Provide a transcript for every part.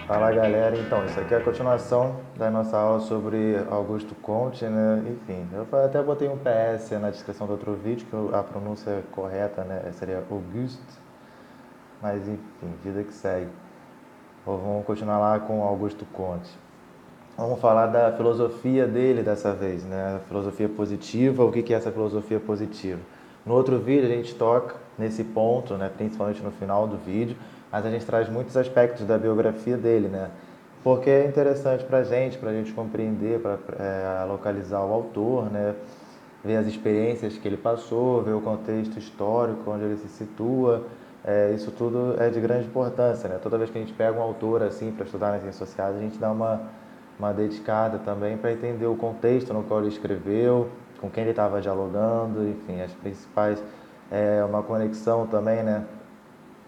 Fala galera, então, isso aqui é a continuação da nossa aula sobre Augusto Comte, né? Enfim, até botei um PS na descrição do outro vídeo, que a pronúncia correta, né, seria Auguste, mas enfim, vida que segue. Vamos continuar lá com Augusto Comte. Vamos falar da filosofia dele dessa vez, né? A filosofia positiva, o que é essa filosofia positiva? No outro vídeo a gente toca nesse ponto, né? Principalmente no final do vídeo, mas a gente traz muitos aspectos da biografia dele, né? Porque é interessante para a gente compreender, para localizar o autor, né? Ver as experiências que ele passou, ver o contexto histórico onde ele se situa. Isso tudo é de grande importância, né? Toda vez que a gente pega um autor assim para estudar nas ciências sociais, a gente dá uma dedicada também para entender o contexto no qual ele escreveu, com quem ele estava dialogando, enfim, as principais, uma conexão também, né,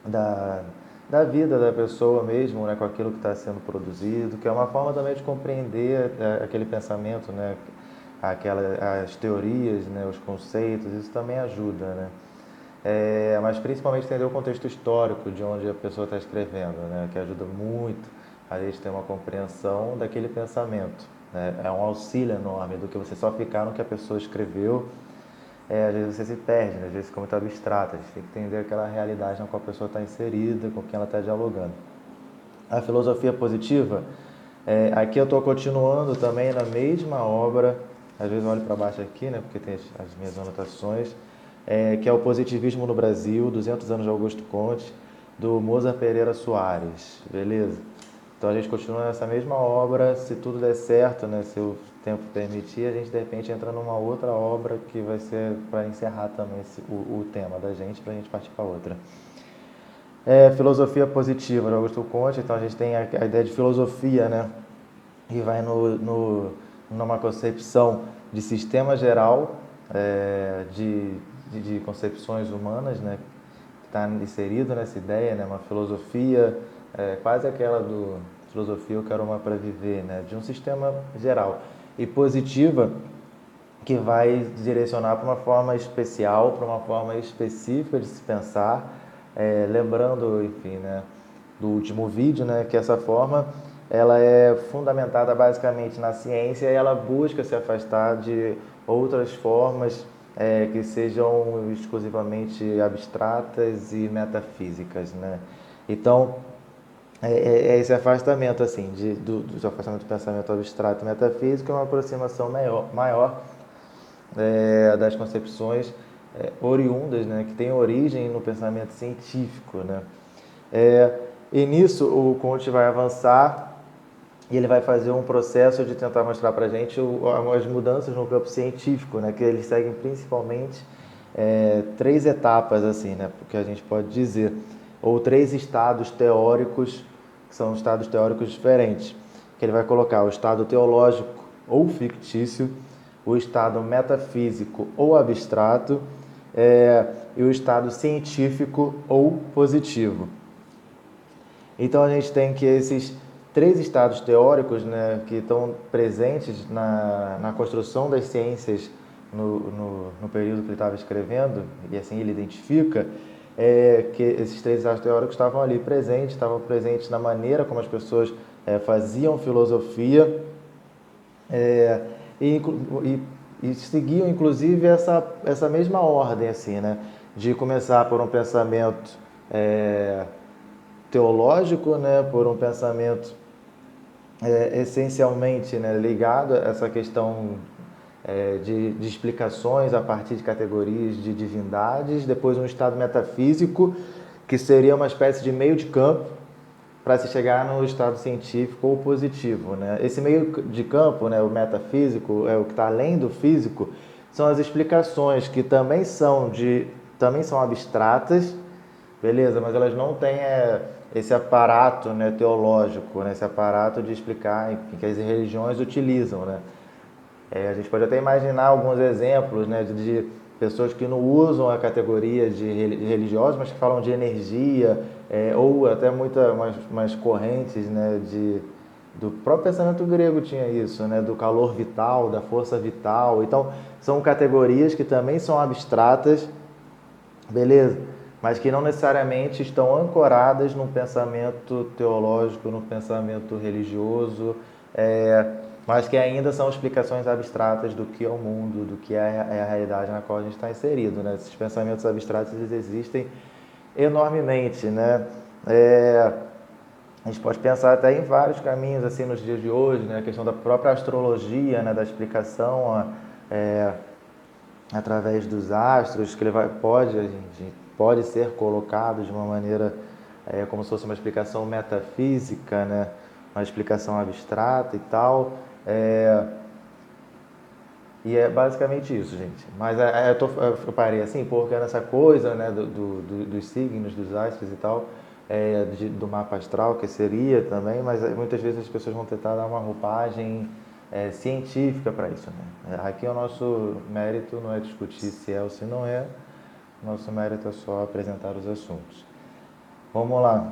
da, da vida da pessoa mesmo, né, com aquilo que está sendo produzido, que é uma forma também de compreender aquele pensamento, né, as teorias, né, os conceitos, isso também ajuda, né. Mas principalmente entender o contexto histórico de onde a pessoa está escrevendo, né, que ajuda muito a gente ter uma compreensão daquele pensamento. Né? É um auxílio enorme do que você só ficar no que a pessoa escreveu. Às vezes você se perde, né? Às vezes fica muito abstrato. A gente tem que entender aquela realidade na qual a pessoa está inserida, com quem ela está dialogando. A filosofia positiva, aqui eu estou continuando também na mesma obra, às vezes eu olho para baixo aqui, né, porque tem as minhas anotações, que é o Positivismo no Brasil, 200 anos de Augusto Comte, do Mozart Pereira Soares, beleza? Então a gente continua nessa mesma obra, se tudo der certo, né, se o tempo permitir, a gente de repente entra numa outra obra que vai ser para encerrar também o tema da gente, para a gente partir para outra. Filosofia positiva de Augusto Comte, então a gente tem a ideia de filosofia, né, e vai numa concepção de sistema geral de concepções humanas, né, que está inserido nessa ideia, né, uma filosofia quase aquela do filosofia eu quero uma para viver, né, de um sistema geral, e positiva que vai direcionar para uma forma especial, para uma forma específica de se pensar, lembrando, enfim, né, do último vídeo, né, que essa forma ela é fundamentada basicamente na ciência e ela busca se afastar de outras formas que sejam exclusivamente abstratas e metafísicas, né? Então, esse afastamento assim do afastamento do pensamento abstrato e metafísico é uma aproximação maior das concepções oriundas, né, que têm origem no pensamento científico, né? E nisso o Comte vai avançar e ele vai fazer um processo de tentar mostrar para a gente as mudanças no campo científico, né, que eles seguem principalmente três etapas, assim, né, porque a gente pode dizer, ou três estados teóricos, que são estados teóricos diferentes, que ele vai colocar o estado teológico ou fictício, o estado metafísico ou abstrato e o estado científico ou positivo. Então a gente tem que esses três estados teóricos, né, que estão presentes na construção das ciências no período que ele estava escrevendo, e assim ele identifica, que esses três estados teóricos estavam ali presentes, estavam presentes na maneira como as pessoas faziam filosofia, e, e seguiam inclusive essa mesma ordem, assim, né, de começar por um pensamento teológico, né, por um pensamento essencialmente, né, ligado a essa questão de explicações a partir de categorias de divindades, depois um estado metafísico, que seria uma espécie de meio de campo para se chegar no estado científico ou positivo, né? Esse meio de campo, né, o metafísico, o que está além do físico, são as explicações que também são abstratas, beleza, mas elas não têm esse aparato, né, teológico, né, esse aparato de explicar, enfim, que as religiões utilizam, né? A gente pode até imaginar alguns exemplos, né, de pessoas que não usam a categoria de religiosos, mas que falam de energia, ou até umas correntes, né, do próprio pensamento grego tinha isso, né, do calor vital, da força vital. Então, são categorias que também são abstratas, beleza? mas que não necessariamente estão ancoradas num pensamento teológico, num pensamento religioso, mas que ainda são explicações abstratas do que é o mundo, do que é a realidade na qual a gente está inserido, né? Esses pensamentos abstratos, eles existem enormemente, né? A gente pode pensar até em vários caminhos assim nos dias de hoje, né? A questão da própria astrologia, né? Da explicação através dos astros, que pode ser colocado de uma maneira como se fosse uma explicação metafísica, né? Uma explicação abstrata e tal. E é basicamente isso, gente. Mas eu parei assim, porque nessa coisa, né, dos signos, dos astros e tal, do mapa astral, que seria também, mas muitas vezes as pessoas vão tentar dar uma roupagem científica para isso, né? Aqui o nosso mérito não é discutir se é ou se não é, nosso mérito é só apresentar os assuntos. Vamos lá.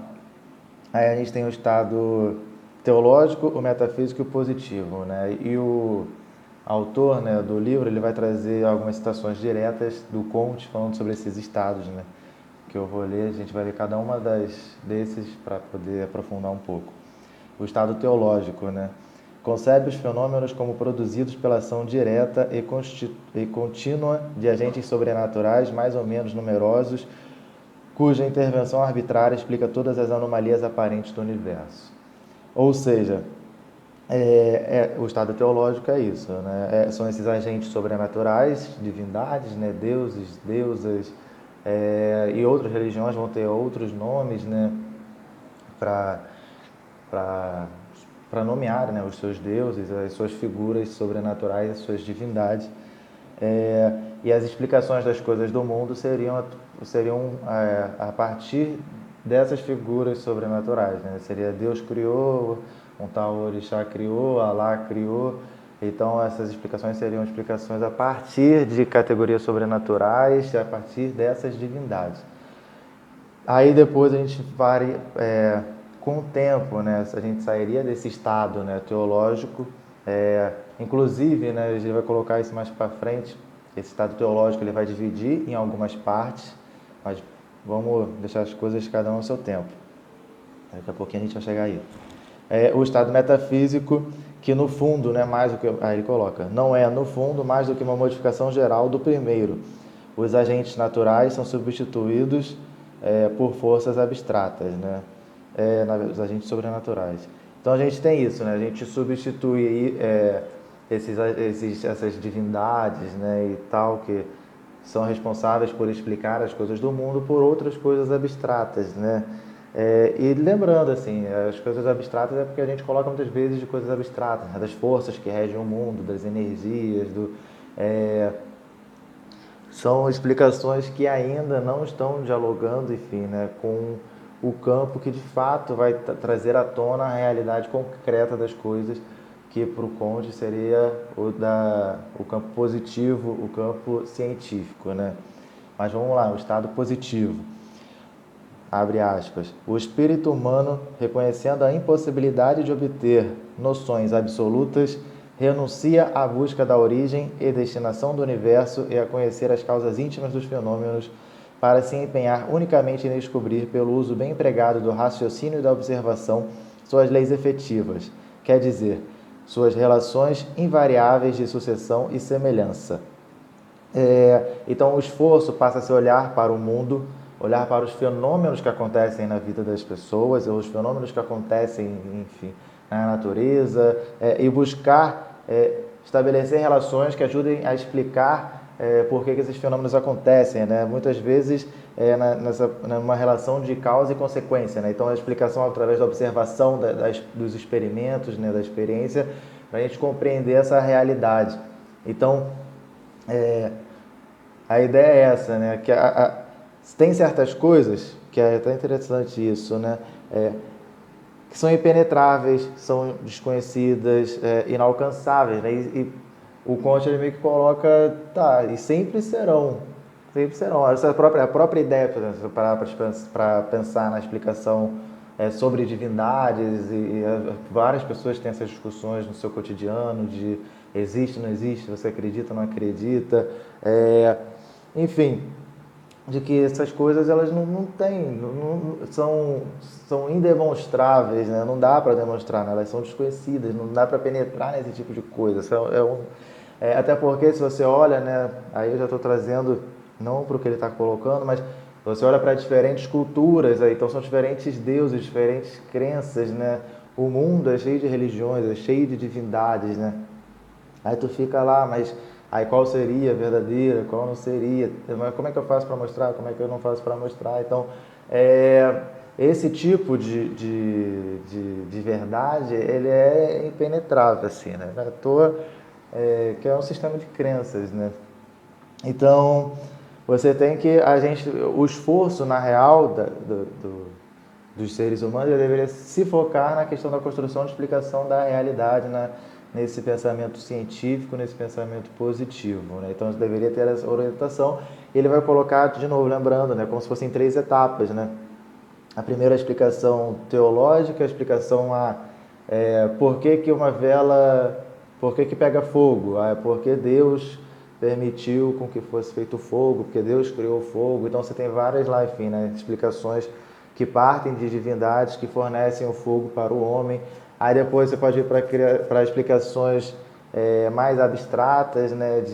Aí a gente tem o estado teológico, o metafísico e o positivo, né? E o autor, né, do livro, ele vai trazer algumas citações diretas do Comte falando sobre esses estados, né? Que eu vou ler, a gente vai ver cada uma desses para poder aprofundar um pouco. O estado teológico, né? Concebe os fenômenos como produzidos pela ação direta e contínua de agentes sobrenaturais mais ou menos numerosos, cuja intervenção arbitrária explica todas as anomalias aparentes do universo. Ou seja, o estado teológico é isso, né? São esses agentes sobrenaturais, divindades, né? Deuses, deusas, e outras religiões vão ter outros nomes, né? Para nomear, né? Os seus deuses, as suas figuras sobrenaturais, as suas divindades. E as explicações das coisas do mundo seriam a partir dessas figuras sobrenaturais, né? Seria Deus criou, um tal orixá criou, Alá criou. Então essas explicações seriam explicações a partir de categorias sobrenaturais, a partir dessas divindades. Aí depois a gente vai, com o tempo, né, a gente sairia desse estado, né, teológico, inclusive, né, a gente vai colocar isso mais para frente, esse estado teológico ele vai dividir em algumas partes, mas vamos deixar as coisas cada um ao seu tempo. Daqui a pouquinho a gente vai chegar aí. O estado metafísico, que no fundo, né, mais do que, aí ele coloca, não é no fundo mais do que uma modificação geral do primeiro. Os agentes naturais são substituídos por forças abstratas, né? Os agentes sobrenaturais. Então a gente tem isso, né? A gente substitui essas divindades, né, e tal, que são responsáveis por explicar as coisas do mundo por outras coisas abstratas, né? E lembrando, assim, as coisas abstratas é porque a gente coloca muitas vezes de coisas abstratas, né? Das forças que regem o mundo, das energias, são explicações que ainda não estão dialogando, enfim, né, com o campo que de fato vai trazer à tona a realidade concreta das coisas, que para o Comte seria o campo positivo, o campo científico, né? Mas vamos lá, o estado positivo. Abre aspas. O espírito humano, reconhecendo a impossibilidade de obter noções absolutas, renuncia à busca da origem e destinação do universo e a conhecer as causas íntimas dos fenômenos, para se empenhar unicamente em descobrir, pelo uso bem empregado do raciocínio e da observação, suas leis efetivas, quer dizer, suas relações invariáveis de sucessão e semelhança. Então o esforço passa a se olhar para o mundo, olhar para os fenômenos que acontecem na vida das pessoas, os fenômenos que acontecem, enfim, na natureza, e buscar estabelecer relações que ajudem a explicar por que esses fenômenos acontecem, né? Muitas vezes numa relação de causa e consequência, né? Então a explicação através da observação dos experimentos, né? Da experiência, para a gente compreender essa realidade. Então a ideia é essa, né? Que tem certas coisas, que é até interessante isso, né? Que são impenetráveis, são desconhecidas, inalcançáveis, né? E o Comte ele meio que coloca, tá, e sempre serão. Essa é a própria ideia, por exemplo, para pensar na explicação sobre divindades, várias pessoas têm essas discussões no seu cotidiano, de existe, não existe, você acredita, não acredita, enfim. de que essas coisas elas não têm, são indemonstráveis, né? Não dá para demonstrar, né? Elas são desconhecidas, não dá para penetrar nesse tipo de coisa. Até porque se você olha, né? Aí eu já estou trazendo, não para o que ele está colocando, mas você olha para diferentes culturas, aí, então são diferentes deuses, diferentes crenças, né? O mundo é cheio de religiões, é cheio de divindades, né? Aí tu fica lá, mas aí qual seria a verdadeira, qual não seria? Mas como é que eu faço para mostrar? Como é que eu não faço para mostrar? Então, é, esse tipo de verdade, ele é impenetrável, assim, né? Não é à toa que é um sistema de crenças, né? Então, você tem que, o esforço, na real, dos seres humanos, ele deveria se focar na questão da construção de explicação da realidade, nesse pensamento científico, nesse pensamento positivo, né? Então, deveria ter essa orientação. Ele vai colocar, de novo, lembrando, né, como se fossem 3 etapas, né? A primeira é a explicação teológica, a explicação por que que uma vela, por que que pega fogo? Porque Deus permitiu com que fosse feito fogo, porque Deus criou o fogo. Então você tem várias lá, enfim, né, explicações que partem de divindades que fornecem o fogo para o homem. Aí depois você pode ir para explicações mais abstratas, né,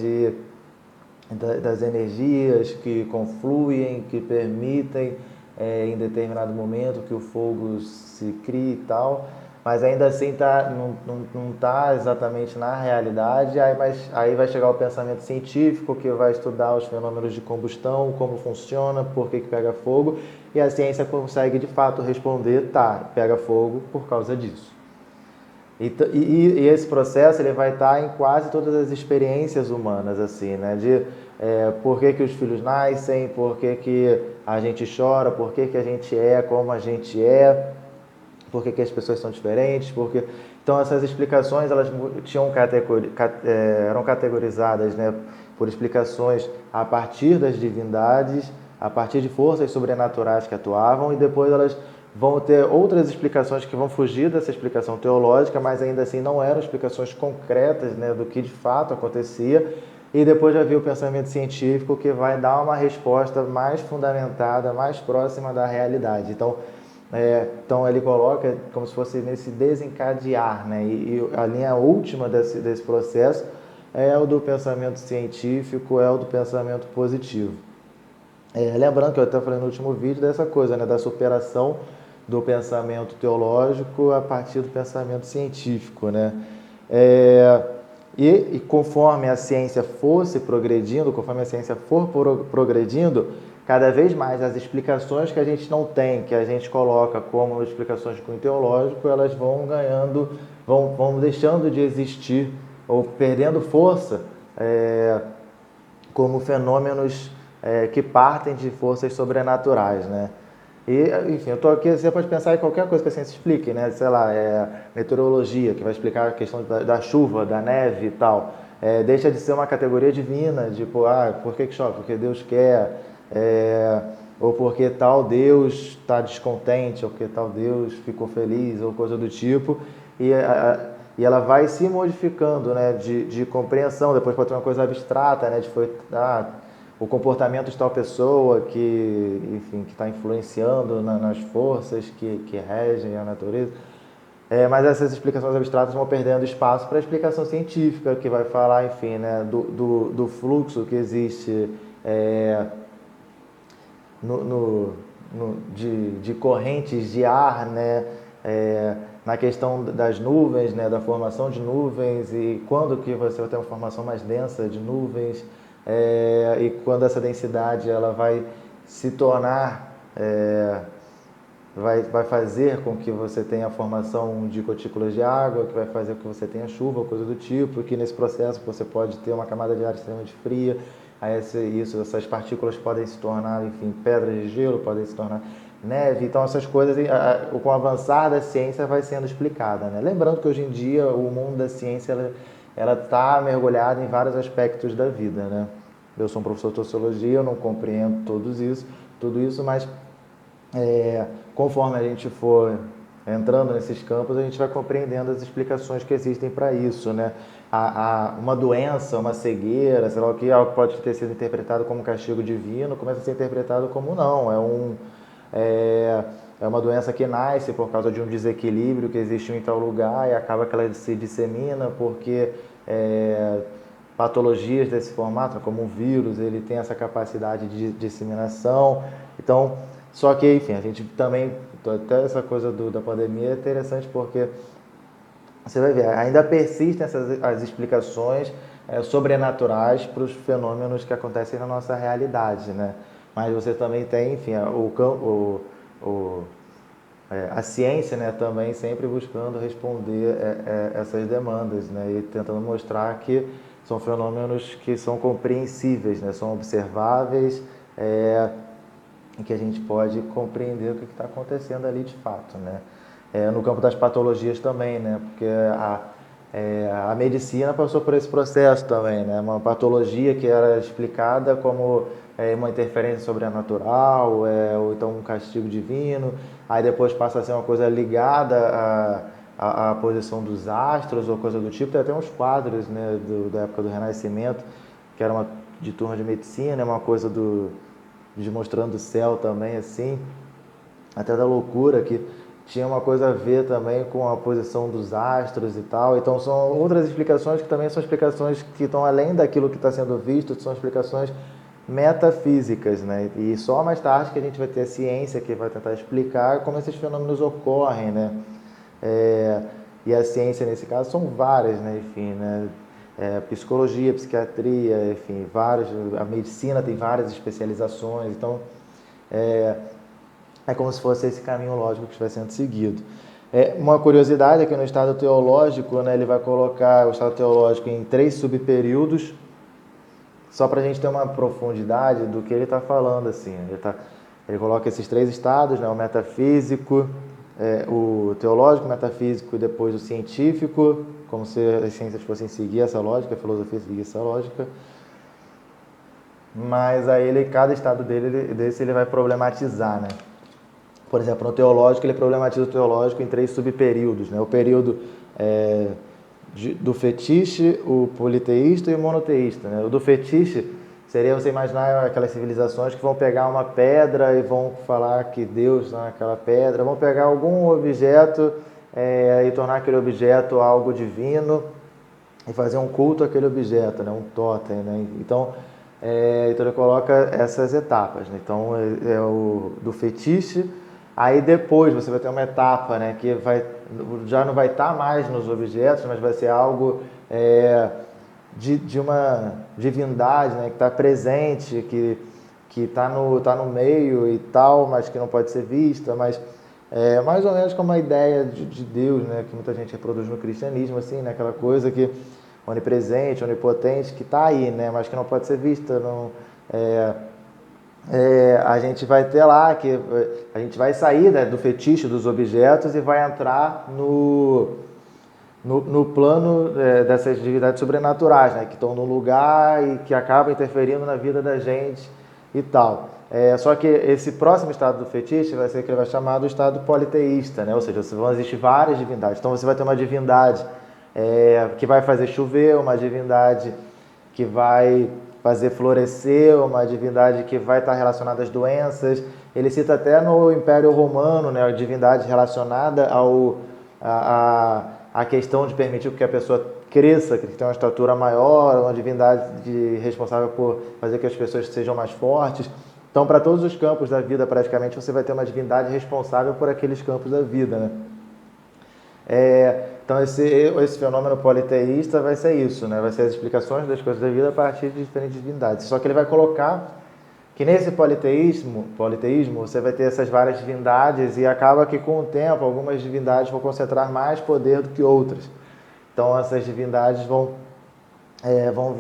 das energias que confluem, que permitem em determinado momento que o fogo se crie e tal, mas ainda assim não tá exatamente na realidade. Aí vai chegar o pensamento científico, que vai estudar os fenômenos de combustão, como funciona, por que pega fogo, e a ciência consegue de fato responder, tá, pega fogo por causa disso. E esse processo ele vai estar em quase todas as experiências humanas, assim, né? Por que que os filhos nascem, por que que a gente chora, por que que a gente é como a gente é, por que que as pessoas são diferentes, porque... Então essas explicações elas eram categorizadas, né, por explicações a partir das divindades, a partir de forças sobrenaturais que atuavam, e depois elas vão ter outras explicações que vão fugir dessa explicação teológica, mas ainda assim não eram explicações concretas, né, do que de fato acontecia. E depois já viu o pensamento científico, que vai dar uma resposta mais fundamentada, mais próxima da realidade. Então ele coloca como se fosse nesse desencadear, né? E a linha última desse processo é o do pensamento científico, é o do pensamento positivo. Lembrando que eu até falei no último vídeo dessa coisa, né, da superação do pensamento teológico a partir do pensamento científico, né? E conforme a ciência fosse progredindo, conforme a ciência for progredindo, cada vez mais as explicações que a gente não tem, que a gente coloca como explicações de cunho teológico, elas vão ganhando, vão deixando de existir ou perdendo força como fenômenos que partem de forças sobrenaturais, né? E, enfim, eu tô aqui, você pode pensar em qualquer coisa que a ciência explique, né? Sei lá, meteorologia, que vai explicar a questão da chuva, da neve e tal. Deixa de ser uma categoria divina, tipo, por que chove? Porque Deus quer, ou porque tal Deus está descontente, ou porque tal Deus ficou feliz, ou coisa do tipo. E ela vai se modificando, né, de compreensão. Depois pode ter uma coisa abstrata, né, o comportamento de tal pessoa que, enfim, que está influenciando nas forças que regem a natureza. Mas essas explicações abstratas vão perdendo espaço para a explicação científica, que vai falar, enfim, né, do fluxo que existe de correntes de ar, né, na questão das nuvens, né, da formação de nuvens, e quando que você vai ter uma formação mais densa de nuvens, e quando essa densidade ela vai se tornar, vai fazer com que você tenha a formação de gotículas de água, que vai fazer com que você tenha chuva, coisa do tipo, que nesse processo você pode ter uma camada de ar extremamente fria, aí essas partículas podem se tornar, enfim, pedras de gelo, podem se tornar neve. Então essas coisas, com o avançar da ciência, vai sendo explicada, né? Lembrando que hoje em dia o mundo da ciência ela está mergulhada em vários aspectos da vida, né? Eu sou um professor de sociologia, eu não compreendo tudo isso, mas conforme a gente for entrando nesses campos, a gente vai compreendendo as explicações que existem para isso, né? uma doença, uma cegueira, sei lá o que, algo que pode ter sido interpretado como castigo divino, começa a ser interpretado como não, é, é uma doença que nasce por causa de um desequilíbrio que existe em tal lugar e acaba que ela se dissemina porque patologias desse formato, como um vírus, ele tem essa capacidade de disseminação. Então, só que, enfim, a gente também, até essa coisa da pandemia é interessante porque você vai ver, ainda persistem as explicações sobrenaturais para os fenômenos que acontecem na nossa realidade, né? Mas você também tem, enfim, a ciência, né, também sempre buscando responder essas demandas, né, e tentando mostrar que são fenômenos que são compreensíveis, né, são observáveis, e que a gente pode compreender o que está acontecendo ali de fato, né. No campo das patologias também, né, porque a medicina passou por esse processo também, né, uma patologia que era explicada como uma interferência sobrenatural, ou então um castigo divino, aí depois passa a ser uma coisa ligada à posição dos astros ou coisa do tipo. Tem até uns quadros, né, da época do Renascimento, que era de turma de medicina, uma coisa de mostrando o céu também, assim, até da loucura, que tinha uma coisa a ver também com a posição dos astros e tal. Então são outras explicações que também são explicações que estão além daquilo que está sendo visto, são explicações metafísicas, né? E só mais tarde que a gente vai ter a ciência que vai tentar explicar como esses fenômenos ocorrem, né? E a ciência nesse caso são várias, né? Enfim, né? Psicologia, psiquiatria, enfim, vários. A medicina tem várias especializações, então é como se fosse esse caminho lógico que estiver sendo seguido. Uma curiosidade é que no estado teológico, né, ele vai colocar o estado teológico em 3 subperíodos, só para a gente ter uma profundidade do que ele está falando, assim. Ele coloca esses 3 estados, né, o metafísico, o teológico, o metafísico e depois o científico, como se as ciências fossem seguir essa lógica, a filosofia seguir essa lógica. Mas aí cada estado desse ele vai problematizar, né? Por exemplo, no teológico, ele problematiza o teológico em 3 subperíodos, né? O período do fetiche, o politeísta e o monoteísta, né? O do fetiche seria você imaginar aquelas civilizações que vão pegar uma pedra e vão falar que Deus está naquela pedra, vão pegar algum objeto e tornar aquele objeto algo divino e fazer um culto àquele objeto, né? Um totem, né? Então ele coloca essas etapas, né? Então é o do fetiche. Aí depois você vai ter uma etapa, né, que já não vai estar mais nos objetos, mas vai ser algo de uma divindade, né, que está presente, que está no meio e tal, mas que não pode ser vista, mas mais ou menos como a ideia de Deus, né, que muita gente reproduz no cristianismo, assim, né, aquela coisa que onipresente, onipotente, que está aí, né, mas que não pode ser vista, não a gente vai ter lá que a gente vai sair, né, do fetiche dos objetos e vai entrar no plano dessas divindades sobrenaturais, né, que estão no lugar e que acabam interferindo na vida da gente e tal. Só que esse próximo estado do fetiche vai ser o que ele vai chamar do estado politeísta, né, ou seja, vão existir várias divindades. Então você vai ter uma divindade que vai fazer chover, uma divindade que vai fazer florescer, uma divindade que vai estar relacionada às doenças. Ele cita até no Império Romano, né, a divindade relacionada à questão de permitir que a pessoa cresça, que tenha uma estatura maior, uma divindade responsável por fazer que as pessoas sejam mais fortes. Então, para todos os campos da vida, praticamente, você vai ter uma divindade responsável por aqueles campos da vida, né? Então esse fenômeno politeísta vai ser isso, né? Vai ser as explicações das coisas da vida a partir de diferentes divindades. Só que ele vai colocar que nesse politeísmo você vai ter essas várias divindades e acaba que com o tempo algumas divindades vão concentrar mais poder do que outras. Então essas divindades vão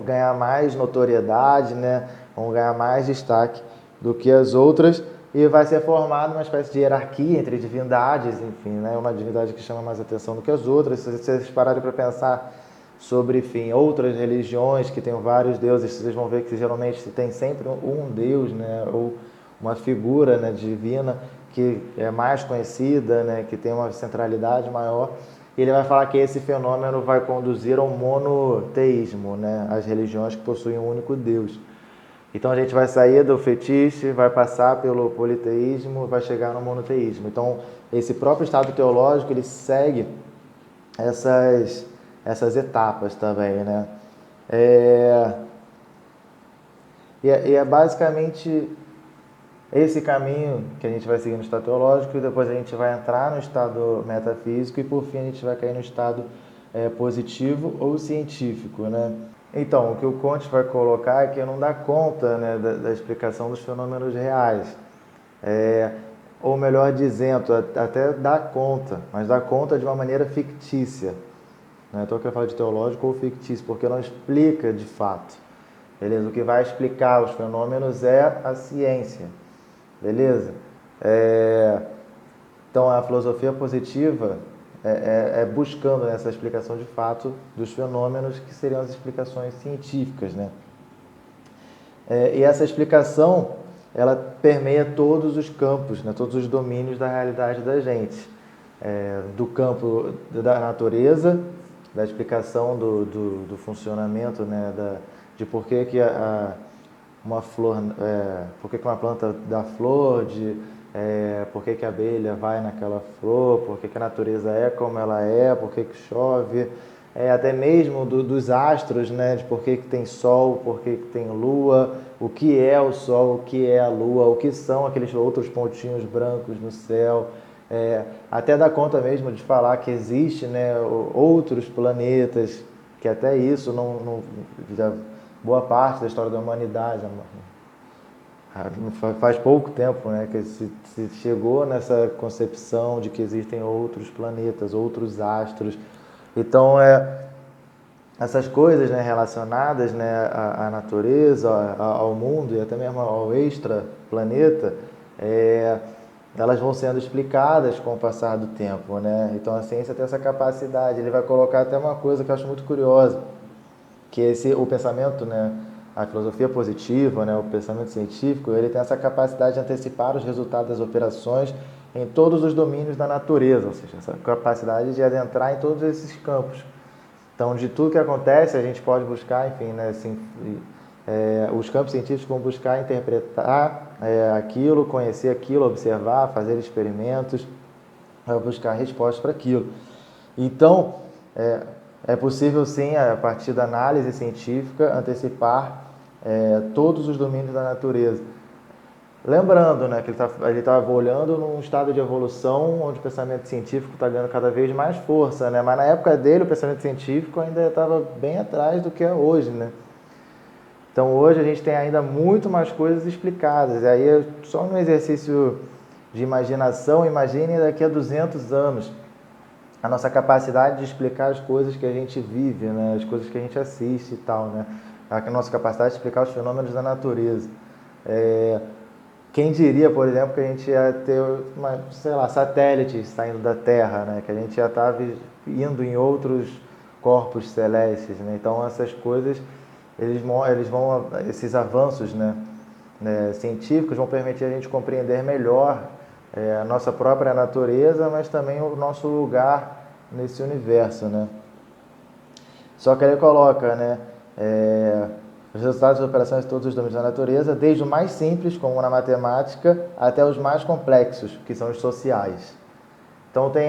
ganhar mais notoriedade, né? Vão ganhar mais destaque do que as outras. E vai ser formada uma espécie de hierarquia entre divindades, enfim, né? Uma divindade que chama mais atenção do que as outras. Se vocês pararem para pensar sobre, enfim, outras religiões que têm vários deuses, vocês vão ver que geralmente tem sempre um deus, né? Ou uma figura, né, divina que é mais conhecida, né? Que tem uma centralidade maior. e ele vai falar que esse fenômeno vai conduzir ao monoteísmo, né? As religiões que possuem um único Deus. Então a gente vai sair do fetiche, vai passar pelo politeísmo, vai chegar no monoteísmo. Então esse próprio estado teológico ele segue essas etapas também, né? E é basicamente esse caminho que a gente vai seguir no estado teológico, e depois a gente vai entrar no estado metafísico e por fim a gente vai cair no estado positivo ou científico, né? Então, o que o Comte vai colocar é que não dá conta, né, da explicação dos fenômenos reais. Ou melhor dizendo, até dá conta, mas dá conta de uma maneira fictícia. Né? Então, eu quero falar de teológico ou fictício, porque não explica de fato. Beleza? O que vai explicar os fenômenos é a ciência. Beleza? Então, a filosofia positiva é buscando essa explicação de fato dos fenômenos que seriam as explicações científicas, né? E essa explicação, ela permeia todos os campos, né? Todos os domínios da realidade da gente. Do campo da natureza, da explicação do funcionamento, né? De por que uma flor, por que uma planta dá flor, por que a abelha vai naquela flor, por que a natureza é como ela é, por que chove, até mesmo dos astros, né, de por que tem sol, por que tem lua, o que é o sol, o que é a lua, o que são aqueles outros pontinhos brancos no céu, até dá conta mesmo de falar que existe, né, outros planetas, que até isso já boa parte da história da humanidade, faz pouco tempo, né, que se chegou nessa concepção de que existem outros planetas, outros astros. Então, essas coisas, né, relacionadas, né, à natureza, ao mundo e até mesmo ao extraplaneta, elas vão sendo explicadas com o passar do tempo, né? Então, a ciência tem essa capacidade. Ele vai colocar até uma coisa que eu acho muito curiosa, que o pensamento, né, a filosofia positiva, né, o pensamento científico, ele tem essa capacidade de antecipar os resultados das operações em todos os domínios da natureza, ou seja, essa capacidade de adentrar em todos esses campos. Então, de tudo que acontece, a gente pode buscar, enfim, né, assim, os campos científicos vão buscar interpretar aquilo, conhecer aquilo, observar, fazer experimentos, buscar respostas para aquilo. Então, é possível sim, a partir da análise científica, antecipar todos os domínios da natureza. Lembrando, né, que ele estava olhando num estado de evolução onde o pensamento científico está ganhando cada vez mais força, né? Mas na época dele o pensamento científico ainda estava bem atrás do que é hoje, né? Então hoje a gente tem ainda muito mais coisas explicadas. E aí só no exercício de imaginação, imagine daqui a 200 anos a nossa capacidade de explicar as coisas que a gente vive, né? As coisas que a gente assiste e tal, né? A nossa capacidade de explicar os fenômenos da natureza. Quem diria, por exemplo, que a gente ia ter, satélites saindo da Terra, né? Que a gente já estava indo em outros corpos celestes, né? Então essas coisas, esses avanços, né, científicos vão permitir a gente compreender melhor a nossa própria natureza, mas também o nosso lugar nesse universo, né? Só que ele coloca, né, os resultados das operações de todos os domínios da natureza, desde o mais simples, como na matemática, até os mais complexos, que são os sociais. Então tem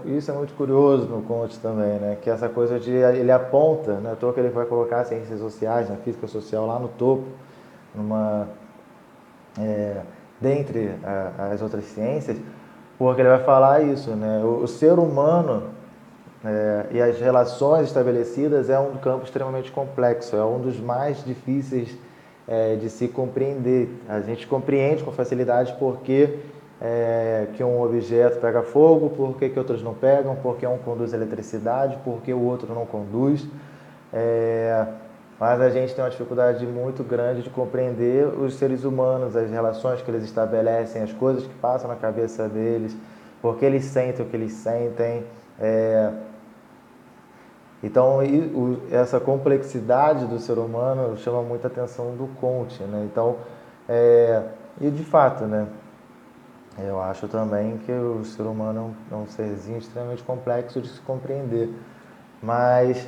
isso é muito curioso no Comte também, né? Que essa coisa de ele aponta, né? À toa que ele vai colocar ciências sociais, na física social lá no topo, dentre as outras ciências, porque ele vai falar isso, né? O ser humano e as relações estabelecidas é um campo extremamente complexo, é um dos mais difíceis de se compreender. A gente compreende com facilidade porque que um objeto pega fogo, por que outros não pegam, porque um conduz eletricidade, porque o outro não conduz. Mas a gente tem uma dificuldade muito grande de compreender os seres humanos, as relações que eles estabelecem, as coisas que passam na cabeça deles, porque eles sentem o que eles sentem. Então, essa complexidade do ser humano chama muita atenção do Comte, né? Então, e de fato, né? Eu acho também que o ser humano é um serzinho extremamente complexo de se compreender, mas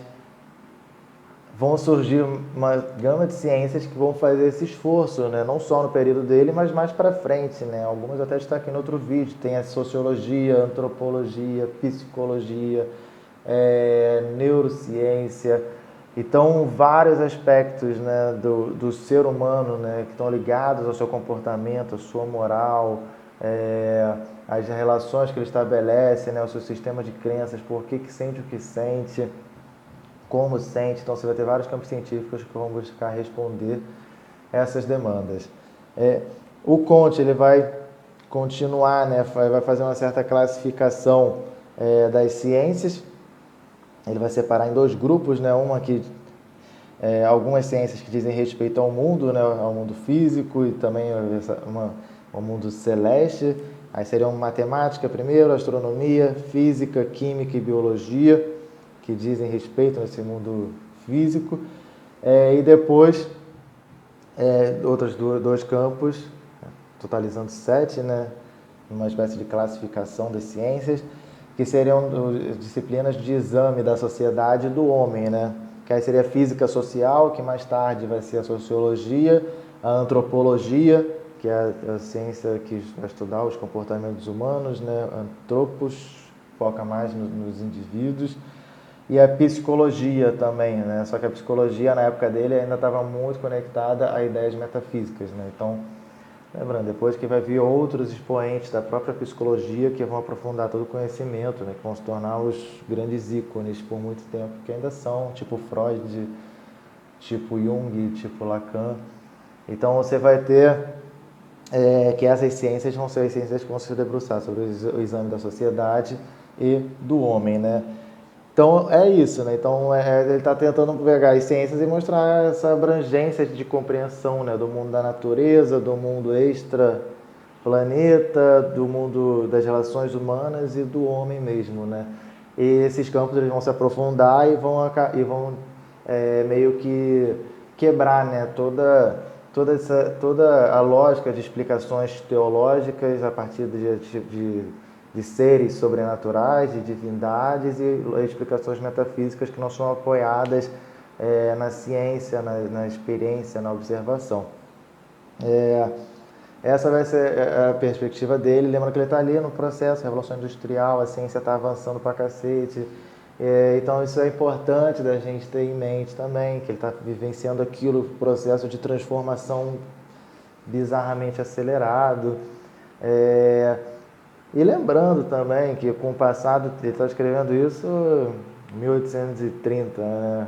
vão surgir uma gama de ciências que vão fazer esse esforço, né? Não só no período dele, mas mais para frente, né? Algumas até estão aqui no outro vídeo, tem a sociologia, antropologia, psicologia, neurociência. Então, vários aspectos, né, do ser humano, né, que estão ligados ao seu comportamento, à sua moral, às relações que ele estabelece, né, ao seu sistema de crenças, por que sente o que sente, como sente. Então, você vai ter vários campos científicos que vão buscar responder essas demandas. O Comte ele vai continuar, né, vai fazer uma certa classificação das ciências. Ele vai separar em dois grupos, né, uma que algumas ciências que dizem respeito ao mundo, né, ao mundo físico e também ao mundo celeste. Aí seriam matemática primeiro, astronomia, física, química e biologia, que dizem respeito a esse mundo físico. E depois, outros dois campos, totalizando 7, né, uma espécie de classificação das ciências, que seriam disciplinas de exame da sociedade do homem, né? Que aí seria a física social, que mais tarde vai ser a sociologia, a antropologia, que é a ciência que vai estudar os comportamentos humanos, né? Antropos foca mais nos indivíduos, e a psicologia também, né? Só que a psicologia na época dele ainda estava muito conectada a ideias metafísicas, né? Então, lembrando, depois que vai vir outros expoentes da própria psicologia que vão aprofundar todo o conhecimento, né, que vão se tornar os grandes ícones por muito tempo, que ainda são, tipo Freud, tipo Jung, tipo Lacan. Então você vai ter que essas ciências vão ser as ciências que vão se debruçar sobre o exame da sociedade e do homem, né? Então é isso, né? Então ele está tentando pegar as ciências e mostrar essa abrangência de compreensão, né? Do mundo da natureza, do mundo extra-planeta, do mundo das relações humanas e do homem mesmo, né? E esses campos eles vão se aprofundar e vão meio que quebrar, né? Toda a lógica de explicações teológicas a partir de seres sobrenaturais, de divindades e explicações metafísicas que não são apoiadas na ciência, na experiência, na observação. Essa vai ser a perspectiva dele. Lembra que ele está ali no processo, Revolução Industrial, a ciência está avançando pra cacete. Então isso é importante da gente ter em mente também, que ele está vivenciando aquilo, processo de transformação bizarramente acelerado. E lembrando também que com o passado, ele está escrevendo isso em 1830, né?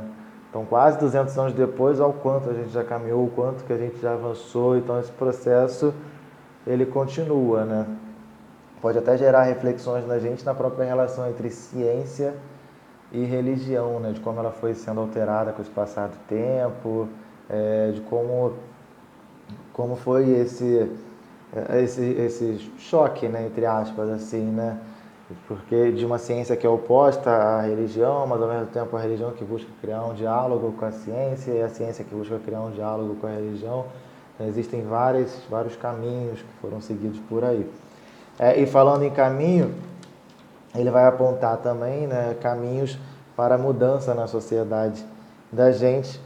Então quase 200 anos depois, olha o quanto a gente já caminhou, o quanto que a gente já avançou. Então esse processo, ele continua, né? Pode até gerar reflexões na gente na própria relação entre ciência e religião, né? De como ela foi sendo alterada com esse passar do tempo, de como foi esse choque, né, entre aspas, assim, né? Porque de uma ciência que é oposta à religião, mas ao mesmo tempo a religião que busca criar um diálogo com a ciência e a ciência que busca criar um diálogo com a religião. Então, existem vários caminhos que foram seguidos por aí. E falando em caminho, ele vai apontar também, né, caminhos para a mudança na sociedade da gente.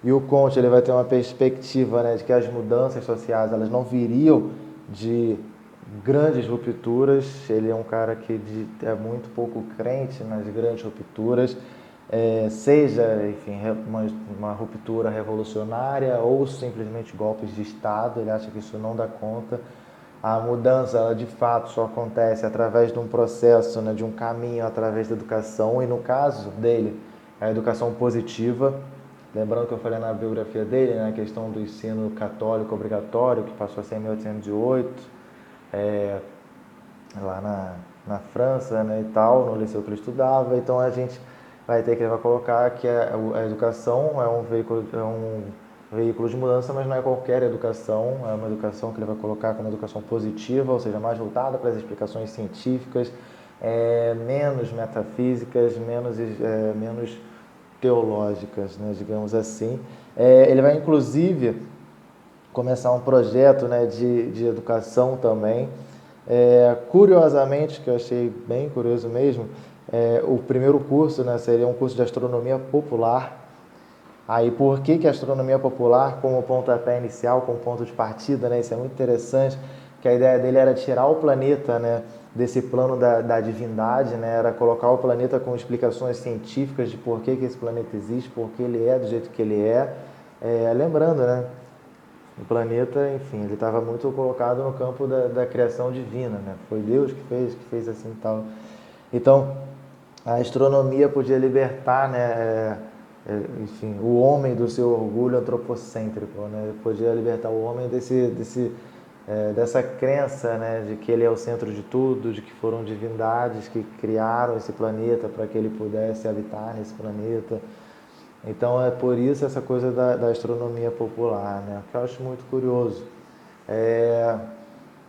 E o Comte ele vai ter uma perspectiva, né, de que as mudanças sociais elas não viriam de grandes rupturas. Ele é um cara que é muito pouco crente nas grandes rupturas, seja, enfim, uma ruptura revolucionária ou simplesmente golpes de Estado. Ele acha que isso não dá conta. A mudança, ela de fato só acontece através de um processo, né, de um caminho através da educação, e no caso dele, a educação positiva. Lembrando que eu falei na biografia dele, né, a questão do ensino católico obrigatório, que passou a ser em 1808, lá na França, né, e tal, no liceu que ele estudava. Então a gente vai ter que ele vai colocar que a educação é um veículo de mudança, mas não é qualquer educação, é uma educação que ele vai colocar como educação positiva, ou seja, mais voltada para as explicações científicas, menos metafísicas, menos teológicas, né, digamos assim. Ele vai inclusive começar um projeto, né, de educação também. Curiosamente, que eu achei bem curioso mesmo, o primeiro curso, né, seria um curso de astronomia popular. Aí, por que a astronomia popular como pontapé inicial, como ponto de partida, né? Isso é muito interessante, que a ideia dele era tirar o planeta, né, desse plano da divindade, né? Era colocar o planeta com explicações científicas de por que esse planeta existe, por que ele é do jeito que ele é. Lembrando, né? O planeta, enfim, ele estava muito colocado no campo da criação divina, né? Foi Deus que fez assim e tal. Então, a astronomia podia libertar, né, enfim, o homem do seu orgulho antropocêntrico, né? Podia libertar o homem dessa crença, né, de que ele é o centro de tudo, de que foram divindades que criaram esse planeta para que ele pudesse habitar nesse planeta. Então é por isso essa coisa da astronomia popular, né? Que eu acho muito curioso.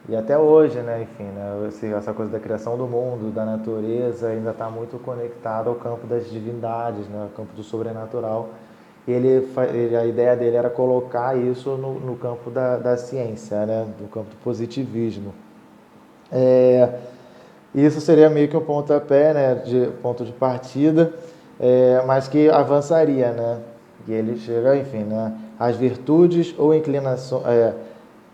E até hoje, né, enfim, né, essa coisa da criação do mundo, da natureza, ainda está muito conectada ao campo das divindades, né, ao campo do sobrenatural. E a ideia dele era colocar isso no campo da ciência, né, no campo do positivismo. Isso seria meio que um pontapé, né, ponto de partida, mas que avançaria, né? E ele chega, enfim, né, as virtudes ou inclinações.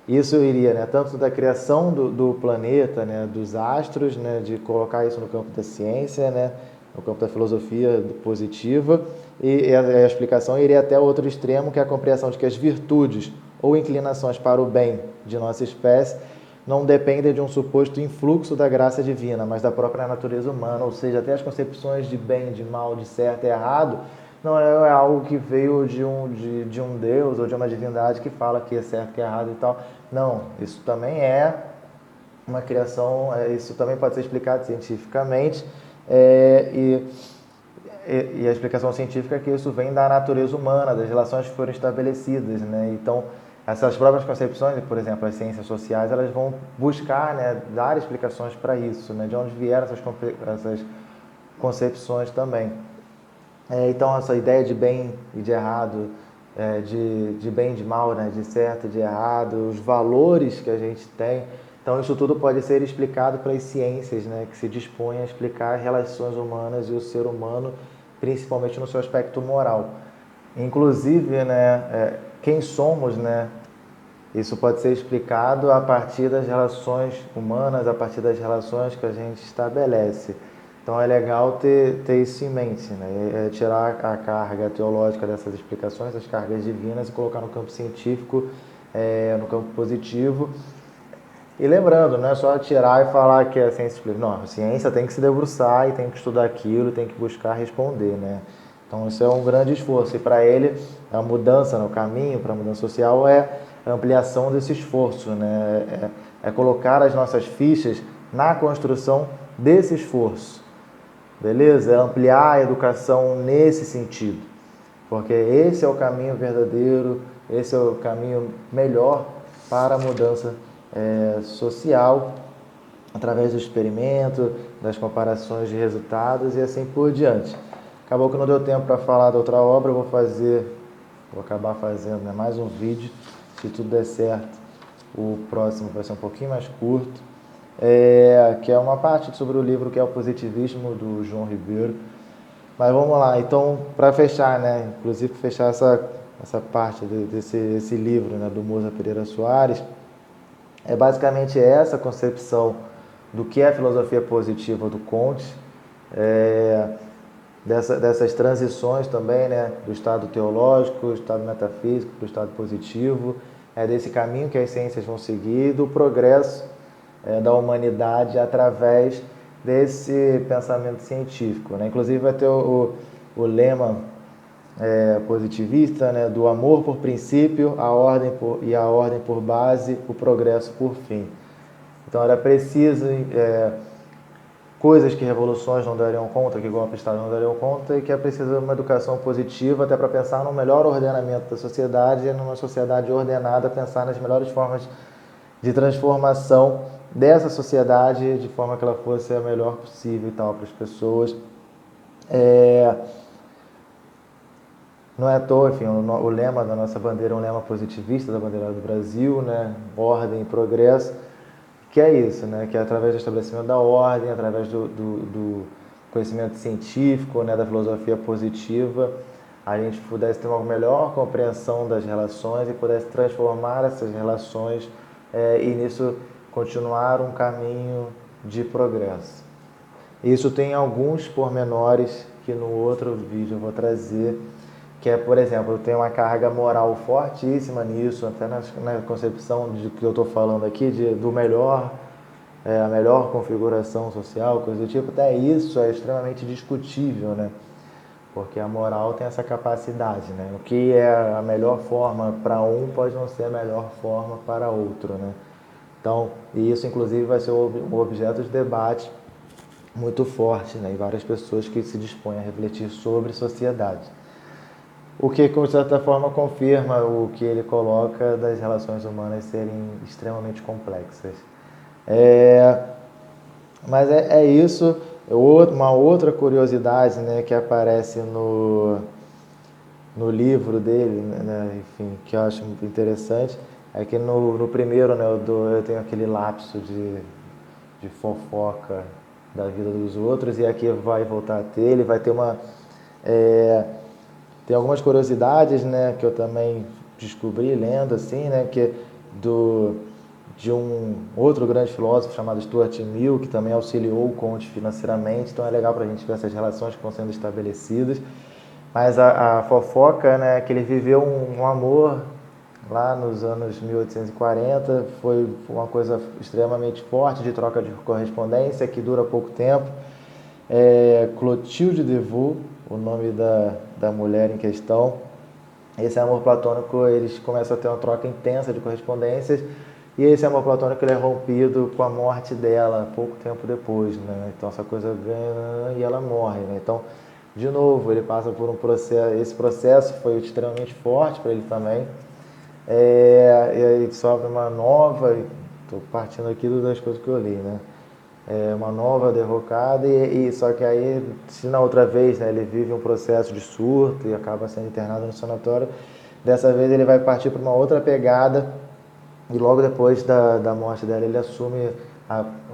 Isso iria, né, tanto da criação do planeta, né, dos astros, né, de colocar isso no campo da ciência, né, no campo da filosofia positiva, e a explicação iria até outro extremo, que é a compreensão de que as virtudes ou inclinações para o bem de nossa espécie não dependem de um suposto influxo da graça divina, mas da própria natureza humana, ou seja, até as concepções de bem, de mal, de certo e errado, não é algo que veio de um Deus ou de uma divindade que fala que é certo, que é errado e tal. Não, isso também é uma criação, isso também pode ser explicado cientificamente, e a explicação científica é que isso vem da natureza humana, das relações que foram estabelecidas, né? Então, essas próprias concepções, por exemplo, as ciências sociais, elas vão buscar, né, dar explicações para isso, né, de onde vieram essas concepções também. Então, essa ideia de bem e de errado, de bem e de mal, né, de certo e de errado, os valores que a gente tem. Então, isso tudo pode ser explicado pelas ciências, né, que se dispõem a explicar as relações humanas e o ser humano, principalmente no seu aspecto moral. Inclusive, né, quem somos, né, isso pode ser explicado a partir das relações humanas, a partir das relações que a gente estabelece. Então é legal ter isso em mente, né? Tirar a carga teológica dessas explicações, as cargas divinas, e colocar no campo científico, no campo positivo. E lembrando, não é só tirar e falar que a ciência explica. Não, a ciência tem que se debruçar e tem que estudar aquilo, tem que buscar responder, né? Então isso é um grande esforço. E para ele, a mudança no caminho, para a mudança social, é a ampliação desse esforço, né? É colocar as nossas fichas na construção desse esforço. Beleza? É ampliar a educação nesse sentido. Porque esse é o caminho verdadeiro, esse é o caminho melhor para a mudança social, através do experimento, das comparações de resultados e assim por diante. Acabou que não deu tempo para falar da outra obra, eu vou acabar fazendo, né, mais um vídeo, se tudo der certo. O próximo vai ser um pouquinho mais curto, que é uma parte sobre o livro que é o Positivismo, do João Ribeiro. Mas vamos lá, então, para fechar, né, inclusive fechar essa parte desse livro, né, do Moza Pereira Soares, é basicamente essa concepção do que é a filosofia positiva do Comte, dessas transições também, né, do estado teológico, do estado metafísico, do estado positivo, desse caminho que as ciências vão seguir, do progresso da humanidade através desse pensamento científico, né? Inclusive vai ter o lema positivista, né, do amor por princípio, a ordem por base, o progresso por fim. Então era preciso coisas que revoluções não dariam conta, que golpes de Estado não dariam conta, e que é preciso uma educação positiva até para pensar no melhor ordenamento da sociedade, e numa sociedade ordenada, pensar nas melhores formas de transformação dessa sociedade de forma que ela fosse a melhor possível e tal para as pessoas. Não é à toa, enfim, o lema da nossa bandeira é um lema positivista da bandeira do Brasil, né? Ordem e progresso, que é isso, né? Que é através do estabelecimento da ordem, através do conhecimento científico, né? Da filosofia positiva, a gente pudesse ter uma melhor compreensão das relações e pudesse transformar essas relações e nisso continuar um caminho de progresso. Isso tem alguns pormenores que no outro vídeo eu vou trazer, que é, por exemplo, tem uma carga moral fortíssima nisso, até na concepção de que eu estou falando aqui, do melhor, a melhor configuração social, coisa do tipo, até isso é extremamente discutível, né? Porque a moral tem essa capacidade, né? O que é a melhor forma para um pode não ser a melhor forma para outro, né? Então, e isso inclusive vai ser um objeto de debate muito forte, né? E várias pessoas que se dispõem a refletir sobre sociedade. O que, de certa forma, confirma o que ele coloca das relações humanas serem extremamente complexas. Mas é isso. Uma outra curiosidade, né, que aparece no livro dele, né, enfim, que eu acho muito interessante, é que no primeiro, né, eu tenho aquele lapso de fofoca da vida dos outros, e aqui vai voltar a ter, ele vai ter tem algumas curiosidades, né, que eu também descobri lendo, assim, né, que de um outro grande filósofo chamado Stuart Mill, que também auxiliou o Comte financeiramente, então é legal para a gente ver essas relações que estão sendo estabelecidas. Mas a fofoca, né, que ele viveu um amor lá nos anos 1840, foi uma coisa extremamente forte de troca de correspondência, que dura pouco tempo. Clotilde de Vaux, o nome da mulher em questão. Esse amor platônico, eles começam a ter uma troca intensa de correspondências, e esse amor platônico ele é rompido com a morte dela, pouco tempo depois, né? Então essa coisa ganha e ela morre, né? Então, de novo, ele passa por um processo, esse processo foi extremamente forte para ele também, e aí sofre uma nova, estou partindo aqui das coisas que eu li, né? Uma nova derrocada, só que aí, se na outra vez, né, ele vive um processo de surto e acaba sendo internado no sanatório, dessa vez ele vai partir para uma outra pegada, e logo depois da morte dela ele assume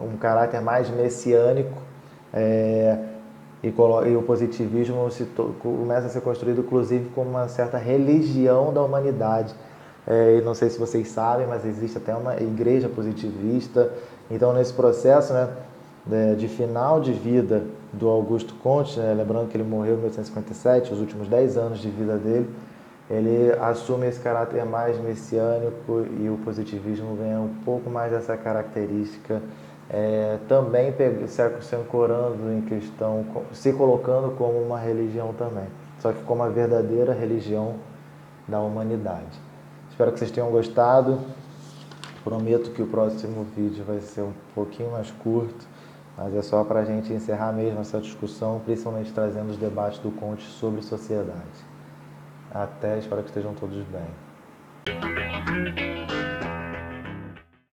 um caráter mais messiânico, e o positivismo começa a ser construído inclusive como uma certa religião da humanidade. E não sei se vocês sabem, mas existe até uma igreja positivista. Então, nesse processo, né, de final de vida do Augusto Comte, né, lembrando que ele morreu em 1857, os últimos 10 anos de vida dele, ele assume esse caráter mais messiânico, e o positivismo ganha um pouco mais dessa característica, também se ancorando em questão, se colocando como uma religião também, só que como a verdadeira religião da humanidade. Espero que vocês tenham gostado. Prometo que o próximo vídeo vai ser um pouquinho mais curto, mas é só para a gente encerrar mesmo essa discussão, principalmente trazendo os debates do Comte sobre sociedade. Até, espero que estejam todos bem.